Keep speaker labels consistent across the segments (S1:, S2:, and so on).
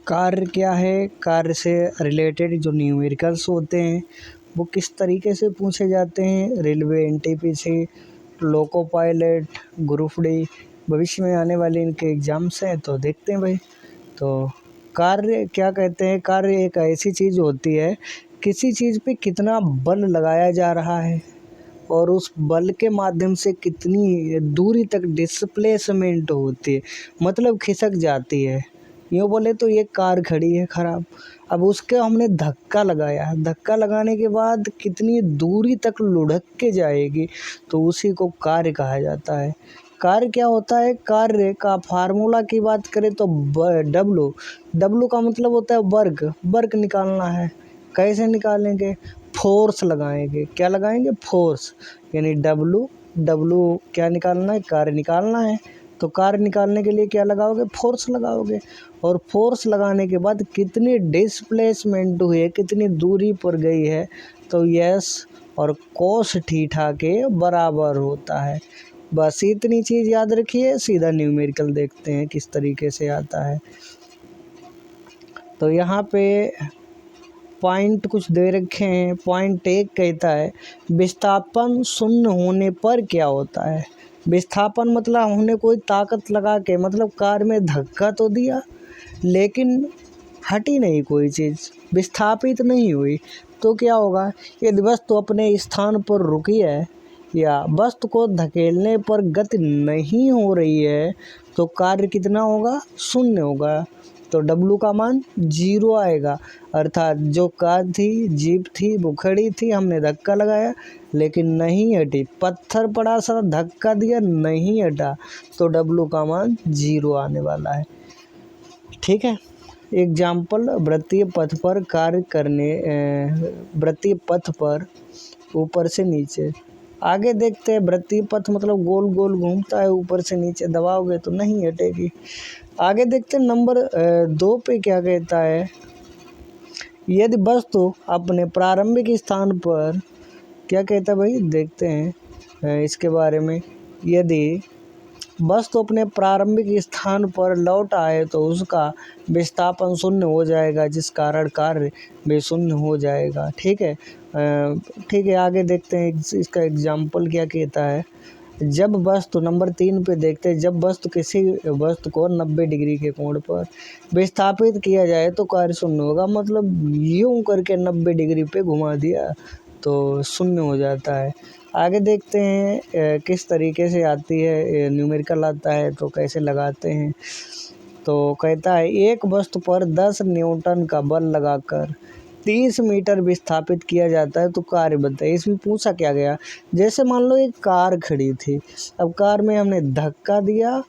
S1: कार्य क्या है? कार्य से रिलेटेड जो न्यूमेरिकल्स होते हैं वो किस तरीके से पूछे जाते हैं। Railway, NTPC, loco pilot, group D, भविष्य में आने वाले इनके एग्ज़ाम्स हैं, तो देखते हैं भाई। तो कार्य क्या कहते हैं? कार्य एक ऐसी चीज़ होती है, किसी चीज़ पे कितना बल लगाया जा रहा है और उस बल के माध्यम से कितनी दूरी तक डिस्प्लेसमेंट होती है, मतलब खिसक जाती है। यूँ बोले तो ये कार खड़ी है ख़राब, अब उसके हमने धक्का लगाया, धक्का लगाने के बाद कितनी दूरी तक लुढ़क के जाएगी, तो उसी को कार्य कहा जाता है। कार्य क्या होता है? कार्य का फार्मूला की बात करें तो डब्लू का मतलब होता है वर्क, वर्क निकालना है। कैसे निकालेंगे? फोर्स लगाएंगे। क्या लगाएंगे? फोर्स, यानी डब्लू क्या निकालना है? कार्य निकालना है। तो कार्य निकालने के लिए क्या लगाओगे? फोर्स लगाओगे। और फोर्स लगाने के बाद कितनी डिस्प्लेसमेंट हुई है, कितनी दूरी पर गई है, तो यस और कोस थीटा के बराबर होता है। बस इतनी चीज़ याद रखिए। सीधा न्यूमेरिकल देखते हैं किस तरीके से आता है। तो यहाँ पे पॉइंट कुछ दे रखे हैं। पॉइंट 1 कहता है विस्थापन शून्य होने पर क्या होता है। विस्थापन मतलब हमने कोई ताकत लगा के, मतलब कार में धक्का तो दिया लेकिन हटी नहीं, कोई चीज़ विस्थापित नहीं हुई, तो क्या होगा? यदि वस्तु अपने स्थान पर रुकी है या वस्तु को धकेलने पर गति नहीं हो रही है, तो कार्य कितना होगा? शून्य होगा। तो डब्लू का मान 0 आएगा, अर्थात जो कार थी, जीप थी, वो खड़ी थी, हमने धक्का लगाया लेकिन नहीं हटी। पत्थर पड़ा सा, धक्का दिया, नहीं हटा, तो डब्लू का मान 0 आने वाला है। ठीक है। एग्जाम्पल, वृत्तीय पथ पर कार्य करने, वृत्तीय पथ पर ऊपर से नीचे। आगे देखते हैं। वृत्तीय पथ मतलब गोल गोल घूमता है, ऊपर से नीचे दबाओगे तो नहीं हटेगी। आगे देखते हैं नंबर 2 पे क्या कहता है। यदि वस्तु अपने प्रारंभिक स्थान पर, क्या कहता है भाई, देखते हैं इसके बारे में। यदि वस्तु अपने प्रारंभिक स्थान पर लौट आए तो उसका विस्थापन शून्य हो जाएगा, जिस कारण कार्य भी शून्य हो जाएगा। ठीक है। ठीक है, आगे देखते हैं इसका एग्जाम्पल क्या कहता है। जब वस्तु, नंबर 3 पे देखते हैं, जब वस्तु किसी वस्तु को 90 डिग्री के कोण पर विस्थापित किया जाए तो कार्य शून्य होगा। मतलब यूं करके 90 डिग्री पे घुमा दिया तो शून्य हो जाता है। आगे देखते हैं किस तरीके से आती है, न्यूमेरिकल आता है तो कैसे लगाते हैं। तो कहता है एक वस्तु पर 10 न्यूटन का बल लगाकर 30 मीटर विस्थापित किया जाता है तो कार्य बनता है। इसमें पूछा क्या गया, जैसे मान लो एक कार खड़ी थी, अब कार में हमने धक्का दिया,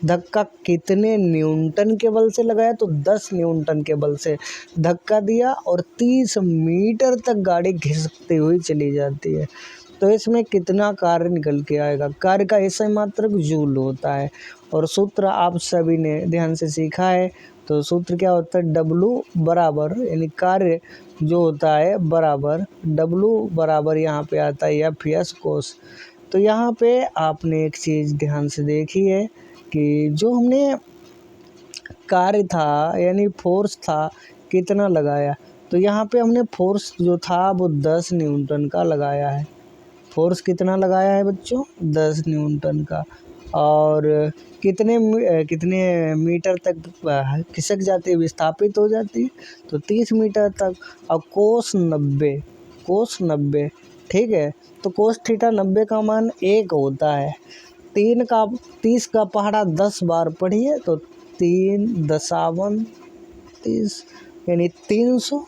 S1: धक्का कितने न्यूटन के बल से लगाया? तो 10 न्यूटन के बल से धक्का दिया और 30 मीटर तक गाड़ी घिसकती हुई चली जाती है, तो इसमें कितना कार्य निकल के आएगा? कार्य का ऐसा मात्रक जूल होता है। और सूत्र आप सभी ने ध्यान से सीखा है। तो सूत्र क्या होता है? डब्लू बराबर, यानी कार्य जो होता है बराबर, डब्लू बराबर यहाँ पे आता है एफ एस कोस। तो यहाँ पे आपने एक चीज़ ध्यान से देखी है कि जो हमने कार्य था यानी फोर्स था, कितना लगाया, तो यहाँ पे हमने फोर्स जो था वो 10 न्यूटन का लगाया है। फोर्स कितना लगाया है बच्चों? 10 न्यूटन का। और कितने मीटर तक खिसक जाती है, विस्थापित हो जाती है? तो 30 मीटर तक। और कोस 90, ठीक है। तो कोस थीटा 90 का मान 1 होता है। 30 का पहाड़ा 10 बार पढ़िए तो 3 दशावन 30 यानी 300।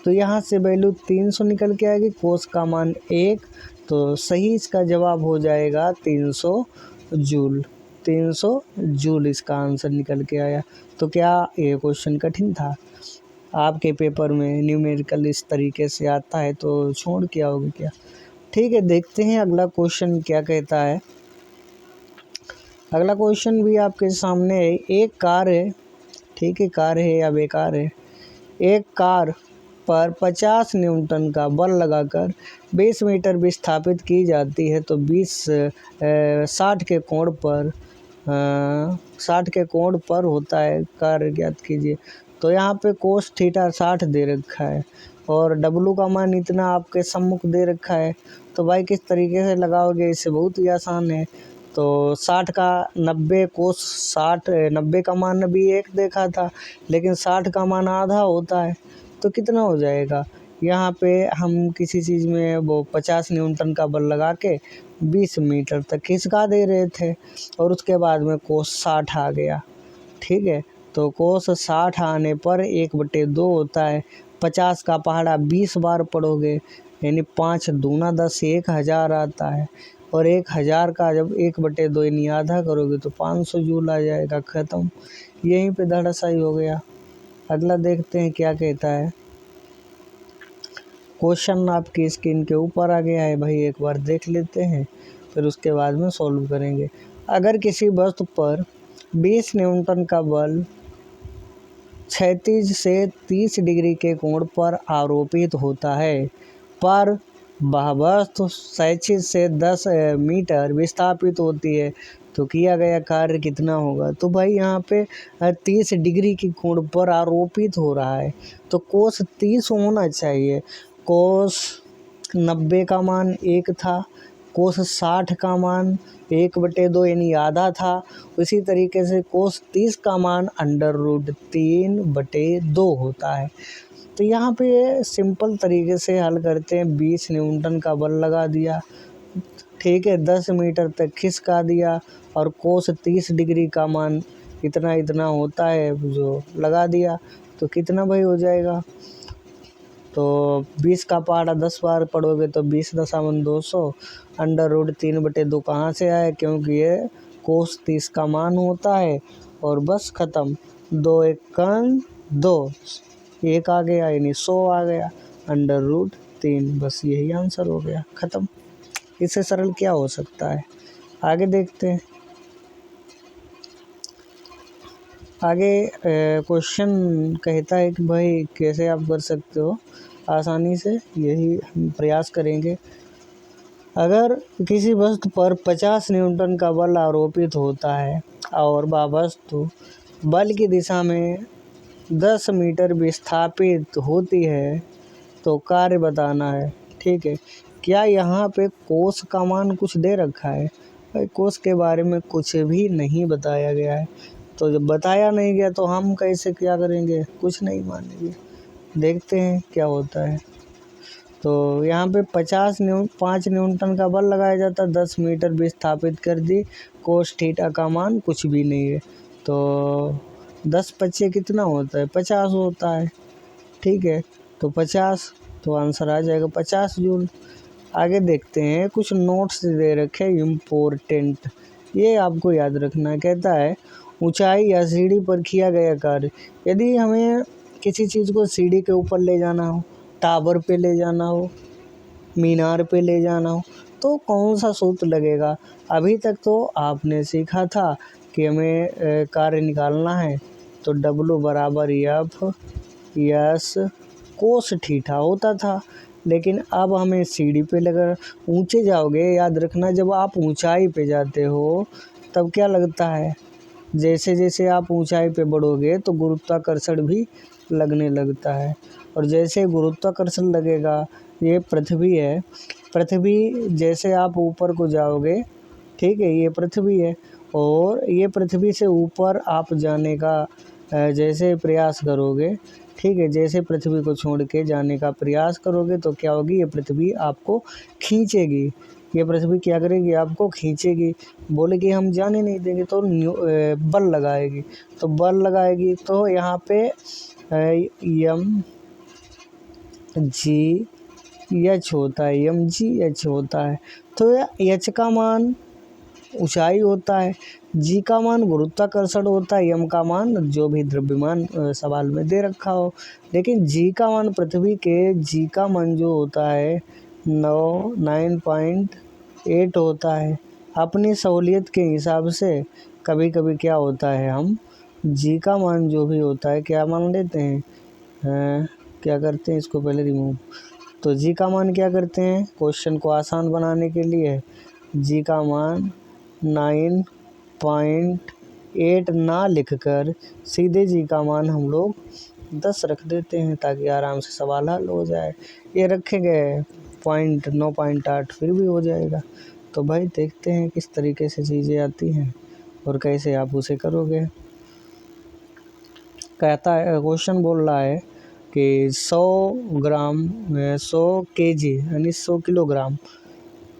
S1: तो यहाँ से वैल्यू 300 निकल के आएगी, कोस का मान 1, तो सही इसका जवाब हो जाएगा 300 जूल। 300 जूल इसका आंसर निकल के आया। तो क्या ये क्वेश्चन कठिन था? आपके पेपर में न्यूमेरिकल इस तरीके से आता है तो छोड़ के आओगे क्या? ठीक है, देखते हैं अगला क्वेश्चन क्या कहता है। अगला क्वेश्चन भी आपके सामने है। एक कार है, ठीक है, कार है या बेकार है। एक कार पर 50 न्यूटन का बल लगाकर 20 मीटर विस्थापित की जाती है तो 60 के कोण पर 60 के कोण पर होता है, कार्य ज्ञात कीजिए। तो यहाँ पे कोस थीटा 60 दे रखा है और डब्लू का मान इतना आपके सम्मुख दे रखा है। तो भाई किस तरीके से लगाओगे, इससे बहुत ही आसान है। तो 60 का 90 कोस 60, 90 का मान भी 1 देखा था, लेकिन 60 का मान आधा होता है। तो कितना हो जाएगा, यहाँ पे हम किसी चीज़ में वो 50 न्यूटन का बल लगा के 20 मीटर तक खिसका दे रहे थे और उसके बाद में कोस 60 आ गया। ठीक है, तो कोस 60 आने पर 1/2 होता है। 50 का पहाड़ा 20 बार पढ़ोगे यानी 5 दूना 10, 1000 आता है। और 1000 का जब 1/2 यानी आधा करोगे तो 500 जूल आ जाएगा। ख़त्म, यहीं पे धड़ासाई हो गया। अगला देखते हैं क्या कहता है। क्वेश्चन आपकी स्क्रीन के ऊपर आ गया है भाई, एक बार देख लेते हैं, फिर उसके बाद में सॉल्व करेंगे। अगर किसी वस्तु पर 20 न्यूटन का बल क्षैतिज से 30 डिग्री के कोण पर आरोपित होता है, पर वह वस्तु क्षैतिज से 10 मीटर विस्थापित होती है, तो किया गया कार्य कितना होगा। तो भाई यहाँ पे 30 डिग्री के कोण पर आरोपित हो रहा है, तो कोस 30 होना चाहिए। कोस 90 का मान 1 था, कोस 60 का मान 1/2 यानी आधा था। उसी तरीके से कोस 30 का मान √3/2 होता है। तो यहाँ पे सिंपल तरीके से हल करते हैं। 20 न्यूटन का बल लगा दिया, ठीक है, 10 मीटर तक खिसका दिया और कोस 30 डिग्री का मान इतना इतना होता है जो लगा दिया, तो कितना भाई हो जाएगा। तो 20 का पहाड़ा 10 बार पढ़ोगे तो 20.200 √3/2 कहाँ से आए, क्योंकि ये कोस 30 का मान होता है। और बस ख़त्म, 2 1 2, 1 आ गया यानी 100 आ गया, √3, बस यही आंसर हो गया। ख़त्म, इससे सरल क्या हो सकता है। आगे देखते हैं। आगे क्वेश्चन कहता है कि भाई कैसे आप कर सकते हो आसानी से, यही हम प्रयास करेंगे। अगर किसी वस्तु पर 50 न्यूटन का बल आरोपित होता है और वह वस्तु बल की दिशा में 10 मीटर विस्थापित होती है, तो कार्य बताना है। ठीक है, क्या यहाँ पे कोस का मान कुछ दे रखा है। भाई कोस के बारे में कुछ भी नहीं बताया गया है, तो जब बताया नहीं गया तो हम कैसे क्या करेंगे, कुछ नहीं मानेंगे। देखते हैं क्या होता है। तो यहाँ पे 5 न्यूटन का बल लगाया जाता है, 10 मीटर विस्थापित कर दी, कोस थीटा का मान कुछ भी नहीं है। तो 10 पच्चे कितना होता है, 50 होता है। ठीक है, तो 50, तो आंसर आ जाएगा 50 जूल। आगे देखते हैं, कुछ नोट्स दे रखे इम्पोर्टेंट, ये आपको याद रखना है। कहता है ऊंचाई या सीढ़ी पर किया गया कार्य। यदि हमें किसी चीज़ को सीढ़ी के ऊपर ले जाना हो, टावर पे ले जाना हो, मीनार पे ले जाना हो, तो कौन सा सूत्र लगेगा। अभी तक तो आपने सीखा था कि हमें कार्य निकालना है तो W बराबर F कोस थीटा होता था, लेकिन अब हमें सीढ़ी पे लगा। ऊंचे जाओगे, याद रखना, जब आप ऊंचाई पे जाते हो तब क्या लगता है, जैसे जैसे आप ऊंचाई पे बढ़ोगे तो गुरुत्वाकर्षण भी लगने लगता है। और जैसे गुरुत्वाकर्षण लगेगा, ये पृथ्वी है, पृथ्वी जैसे आप ऊपर को जाओगे, ठीक है, ये पृथ्वी है, और ये पृथ्वी से ऊपर आप जाने का जैसे प्रयास करोगे, ठीक है, जैसे पृथ्वी को छोड़ के जाने का प्रयास करोगे तो क्या होगी, ये पृथ्वी आपको खींचेगी। ये पृथ्वी क्या करेगी, आपको खींचेगी। बोले कि हम जाने नहीं देंगे तो बल लगाएगी, तो बल लगाएगी तो यहाँ पे mgh होता है, mgh होता है। तो h का मान ऊंचाई होता है, g का मान गुरुत्वाकर्षण होता है, m का मान जो भी द्रव्यमान सवाल में दे रखा हो। लेकिन g का मान, पृथ्वी के g का मान जो होता है 9.8 होता है। अपनी सहूलियत के हिसाब से कभी कभी क्या होता है, हम g का मान जो भी होता है क्या मान लेते हैं, क्या करते हैं, इसको पहले रिमूव। तो जी का मान क्या करते हैं, क्वेश्चन को आसान बनाने के लिए जी का मान 9 0.8 ना लिखकर सीधे जी का मान हम लोग 10 रख देते हैं ताकि आराम से सवाल हल हो जाए। ये रखेंगे 0.9.8 फिर भी हो जाएगा। तो भाई देखते हैं किस तरीके से चीज़ें आती हैं और कैसे आप उसे करोगे। कहता है, क्वेश्चन बोल रहा है कि 100 केजी यानी 100 किलोग्राम,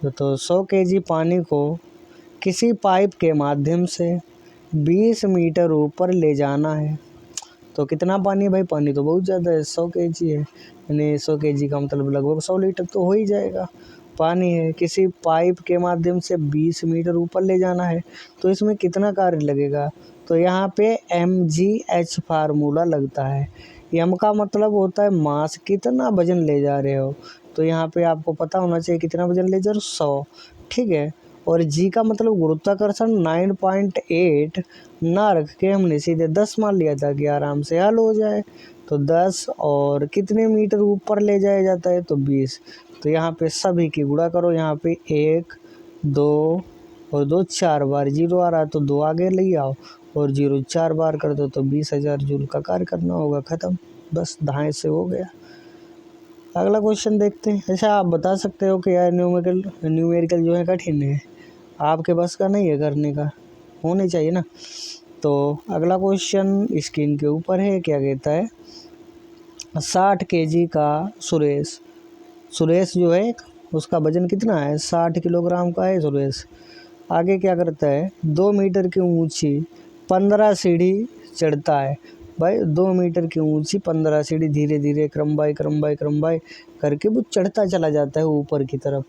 S1: तो 100 केजी पानी को किसी पाइप के माध्यम से 20 मीटर ऊपर ले जाना है। तो कितना पानी है भाई? पानी तो बहुत ज़्यादा है, 100 केजी है, यानी 100 केजी का मतलब लगभग 100 लीटर तो हो ही जाएगा। पानी है, किसी पाइप के माध्यम से 20 मीटर ऊपर ले जाना है, तो इसमें कितना कार्य लगेगा? तो यहाँ पे mgh फार्मूला लगता है। m का मतलब होता है मास, कितना वजन ले जा रहे हो। तो यहाँ पे आपको पता होना चाहिए कितना वजन ले जा रहे हो, 100, ठीक है। और g का मतलब गुरुत्वाकर्षण 9.8 ना रख के हमने सीधे 10 मान लिया था कि आराम से हल हो जाए। तो 10 और कितने मीटर ऊपर ले जाया जाता है? तो 20। तो यहाँ पे सभी की गुणा करो, यहाँ पे 1 2 और 2 4 बार, 0 आ रहा है तो 2 आगे ले आओ और 0 4 बार कर दो तो 20,000 जूल का कार्य करना होगा। ख़त्म, बस दाएँ से हो गया। अगला क्वेश्चन देखते हैं। अच्छा, आप बता सकते हो कि यार न्यूमेरिकल जो है कठिन है, आपके बस का नहीं है करने का, होने चाहिए ना। तो अगला क्वेश्चन स्क्रीन के ऊपर है, क्या कहता है? 60 केजी का सुरेश जो है उसका वजन कितना है? 60 किलोग्राम का है सुरेश। आगे क्या करता है? 2 मीटर की ऊंची 15 सीढ़ी चढ़ता है। भाई 2 मीटर की ऊंची 15 सीढ़ी धीरे धीरे क्रम बाय करके वो चढ़ता चला जाता है ऊपर की तरफ।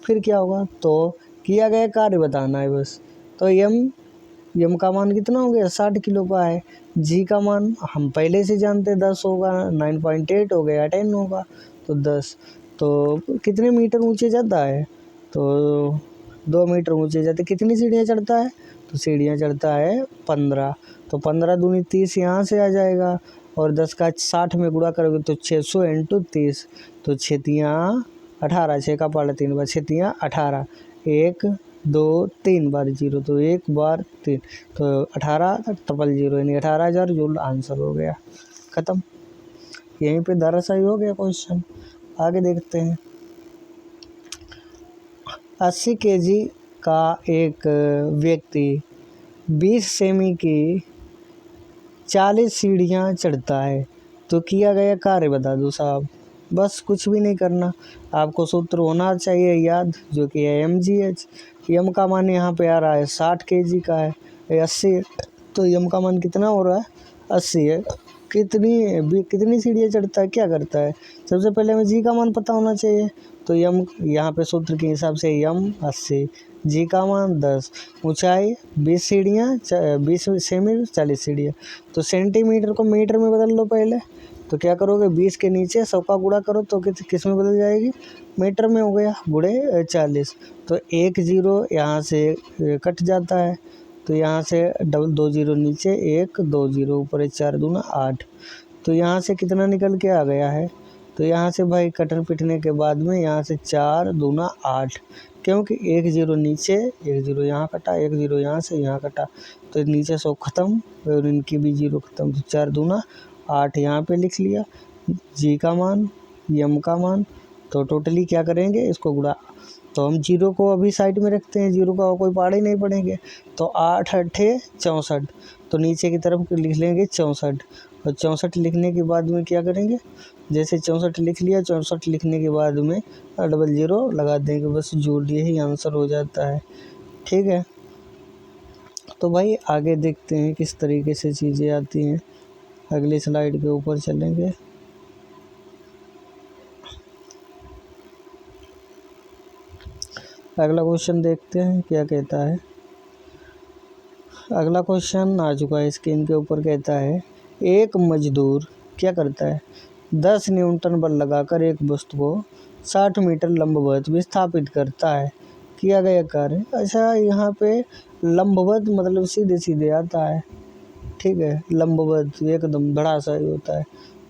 S1: फिर क्या होगा? तो किया गया कार्य बताना है बस। तो यम का मान कितना हो गया? 60 किलो का है। जी का मान हम पहले से जानते हैं 10 होगा, 9.8 हो गया, 10 होगा तो 10। तो कितने मीटर ऊंचे जाता है? तो 2 मीटर ऊंचे जाते कितनी सीढ़ियाँ चढ़ता है? तो सीढ़ियाँ चढ़ता है 15। तो 15 दूनी 30 यहाँ से आ जाएगा और 10 का 60 में गुणा करोगे तो 600 × 30, तो 6 18, 6 का पाला 3 बार, 6 18, 1 2 3 बार 0, तो 1 बार 3, तो 18 ट्रिपल 0 यानी 18,000 जूल आंसर हो गया। ख़त्म, यहीं पे धराशायी हो गया क्वेश्चन। आगे देखते हैं। 80 केजी का एक व्यक्ति 20 सेमी की 40 सीढ़ियाँ चढ़ता है, तो किया गया कार्य बता दो साहब। बस कुछ भी नहीं करना, आपको सूत्र होना चाहिए याद, जो कि है mgh। यम का मान यहाँ पे आ रहा है 60 केजी का है, 80, तो यम का मान कितना हो रहा है? 80 है। कितनी सीढ़ियाँ चढ़ता है, क्या करता है? सबसे पहले हमें जी का मान पता होना चाहिए। तो यम यहाँ पे सूत्र के हिसाब से यम 80, जी का मान 10, ऊंचाई 20 सीढ़ियाँ, 20 सेमी 40 सीढ़ियाँ। तो सेंटीमीटर को मीटर में बदल लो पहले। तो क्या करोगे? 20 के नीचे 100 का गुणा करो तो किस में बदल जाएगी? मीटर में हो गया, गुणे 40। तो 1 0 यहाँ से कट जाता है, तो यहाँ से डबल 2 0 नीचे, 1 2 0 ऊपर, 4 दूना 8। तो यहाँ से कितना निकल के आ गया है? तो यहाँ से भाई कटर पिटने के बाद में यहाँ से 4 दूना 8, क्योंकि 1 0 नीचे, 1 0 यहाँ कटा, 1 0 यहाँ से यहाँ कटा, तो नीचे 100 ख़त्म और इनकी भी 0 ख़त्म। तो 4 दूना 8 यहाँ पे लिख लिया, जी का मान, यम का मान। तो टोटली क्या करेंगे? इसको गुणा। तो हम 0 को अभी साइड में रखते हैं, 0 का कोई पहाड़ ही नहीं पड़ेंगे। तो 8 8 64, तो नीचे की तरफ लिख लेंगे 64। और 64 लिखने के बाद में क्या करेंगे? जैसे 64 लिख लिया, 64 लिखने के बाद में डबल 0 लगा देंगे, बस जूल, यही आंसर हो जाता है। ठीक है, तो भाई आगे देखते हैं किस तरीके से चीज़ें आती हैं। अगली स्लाइड के ऊपर चलेंगे। अगला क्वेश्चन देखते हैं क्या कहता है। अगला क्वेश्चन आ चुका है स्क्रीन के ऊपर। कहता है, एक मजदूर क्या करता है? 10 न्यूटन बल लगाकर एक वस्तु को 60 मीटर लंबवत विस्थापित करता है। किया गया कार्य। अच्छा, यहाँ पे लंबवत मतलब सीधे सीधे आता है, ठीक है। लंबवत एकदम बड़ा सा ही होता है।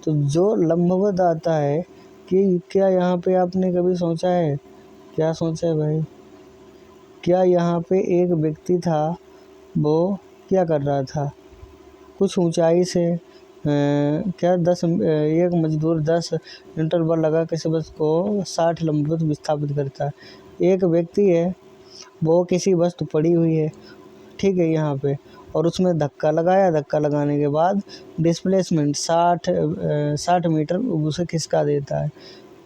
S1: तो जो लंबवत आता है कि क्या यहाँ पे आपने कभी सोचा है? क्या सोचा है भाई? क्या यहाँ पे एक व्यक्ति था वो क्या कर रहा था, कुछ ऊंचाई से क्या 10 एक मजदूर 10 इंटरवल लगा किसी वस्तु को 60 लंबवत विस्थापित करता है। एक व्यक्ति है, वो किसी वस्तु पड़ी हुई है, ठीक है, यहाँ पे, और उसमें धक्का लगाया। धक्का लगाने के बाद डिस्प्लेसमेंट 60 मीटर उसे खिसका देता है।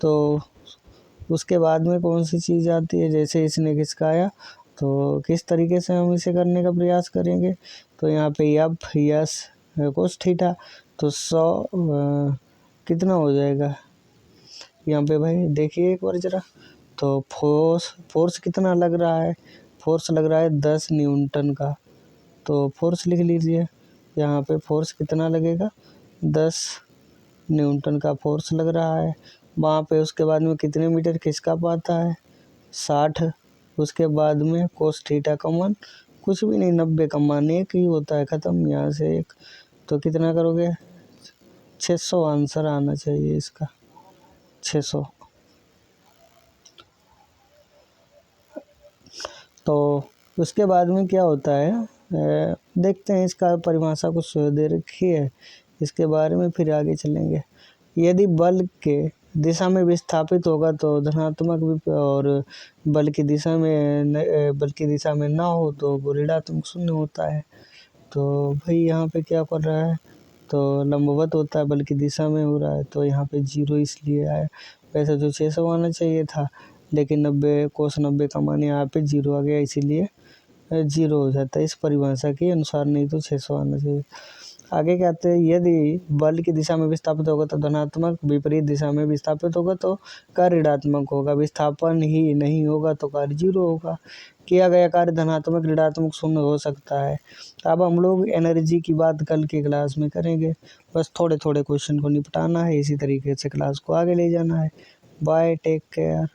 S1: तो उसके बाद में कौन सी चीज़ आती है, जैसे इसने खिसकाया तो किस तरीके से हम इसे करने का प्रयास करेंगे। तो यहाँ पे एफ यस कोस थीटा, तो 100 कितना हो जाएगा यहाँ पे भाई, देखिए एक बार ज़रा। तो फोर्स कितना लग रहा है, फोर्स लग रहा है 10 न्यूटन का। तो फोर्स लिख लीजिए, यहाँ पे फोर्स कितना लगेगा, 10 न्यूटन का फोर्स लग रहा है वहाँ पे। उसके बाद में कितने मीटर खिसका पाता है, 60। उसके बाद में कोस थीटा का मान कुछ भी नहीं, 90 का मान एक ही होता है, ख़त्म, यहाँ से एक। तो कितना करोगे, 600 आंसर आना चाहिए इसका, 600। तो उसके बाद में क्या होता है, देखते हैं, इसका परिभाषा कुछ दे रखी है, इसके बारे में फिर आगे चलेंगे। यदि बल के दिशा में विस्थापित होगा तो धनात्मक और बल की दिशा में ना हो तो वो ऋणात्मक शून्य होता है। तो भाई यहाँ पे क्या कर रहा है, तो लंबवत होता है, बल की दिशा में हो रहा है, तो यहाँ पे 0 इसलिए आया। वैसे तो 600 आना चाहिए था, लेकिन 90 कोस 90 का मान यहाँ पे 0 आ गया, इसीलिए 0 हो जाता है इस परिभाषा के अनुसार, नहीं तो 600 आना चाहिए। आगे कहते हैं, यदि बल की दिशा में विस्थापित होगा तो धनात्मक, विपरीत दिशा में विस्थापित होगा तो कार्य ऋणात्मक होगा, विस्थापन ही नहीं होगा तो कार्य 0 होगा। किया गया कार्य धनात्मक, ऋणात्मक, शून्य हो सकता है। अब हम लोग एनर्जी की बात कल की क्लास में करेंगे, बस थोड़े थोड़े क्वेश्चन को निपटाना है, इसी तरीके से क्लास को आगे ले जाना है। Bye, take care.